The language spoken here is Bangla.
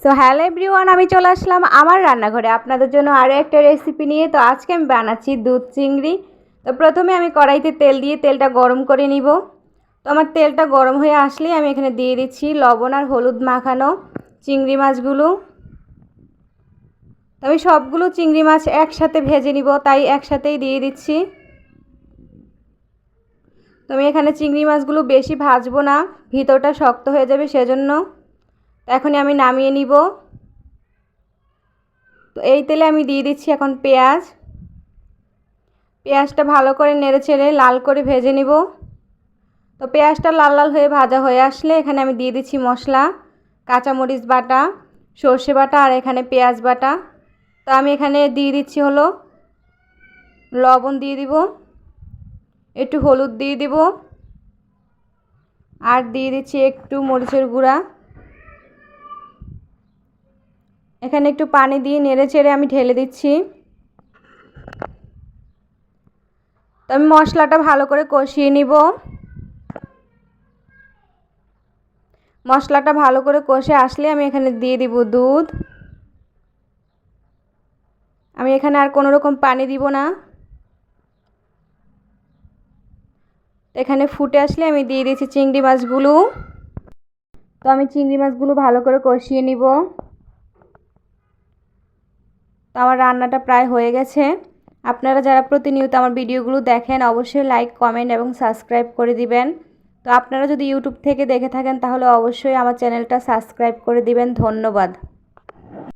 সো হ্যালো এভরিওয়ান, আমি চলে আসলাম আমার রান্নাঘরে আপনাদের জন্য আরও একটা রেসিপি নিয়ে। তো আজকে আমি বানাচ্ছি দুধ চিংড়ি। তো প্রথমে আমি কড়াইতে তেল দিয়ে তেলটা গরম করে নিব। তো আমার তেলটা গরম হয়ে আসলেই আমি এখানে দিয়ে দিচ্ছি লবণ আর হলুদ মাখানো চিংড়ি মাছগুলো। তো আমি সবগুলো চিংড়ি মাছ একসাথে ভেজে নিব, তাই একসাথেই দিয়ে দিচ্ছি। তো আমি এখানে চিংড়ি মাছগুলো বেশি ভাজবো না, ভিতরটা শক্ত হয়ে যাবে সেজন্য। এখনই আমি নামিয়ে নিব। তো এই তেলে আমি দিয়ে দিচ্ছি এখন পেঁয়াজটা ভালো করে নেড়েচেড়ে লাল করে ভেজে নিব। তো পেঁয়াজটা লাল লাল হয়ে ভাজা হয়ে আসলে এখানে আমি দিয়ে দিচ্ছি মশলা, কাঁচামরিচ বাটা, সর্ষে বাটা আর এখানে পেঁয়াজ বাটা। তো আমি এখানে দিয়ে দিচ্ছি হলো লবণ দিয়ে দিব, একটু হলুদ দিয়ে দিব আর দিয়ে দিচ্ছি একটু মরিচের গুঁড়া। এখানে একটু পানি দিয়ে নেড়েচেড়ে আমি ঢেলে দিচ্ছি। তো আমি মশলাটা ভালো করে কষিয়ে নিব। মশলাটা ভালো করে কষে আসলে আমি এখানে দিয়ে দিব দুধ। আমি এখানে আর কোনো রকম পানি দিব না। এখানে ফুটে আসলে আমি দিয়ে দিচ্ছি চিংড়ি মাছগুলো। তো আমি চিংড়ি মাছগুলো ভালো করে কষিয়ে নিব। তো আমার রান্নাটা প্রায় হয়ে গেছে। আপনারা যারা প্রতিনিয়ত আমার ভিডিওগুলো দেখেন অবশ্যই লাইক, কমেন্ট এবং সাবস্ক্রাইব করে দিবেন। তো আপনারা যদি ইউটিউব থেকে দেখে থাকেন তাহলে অবশ্যই আমার চ্যানেলটা সাবস্ক্রাইব করে দিবেন। ধন্যবাদ।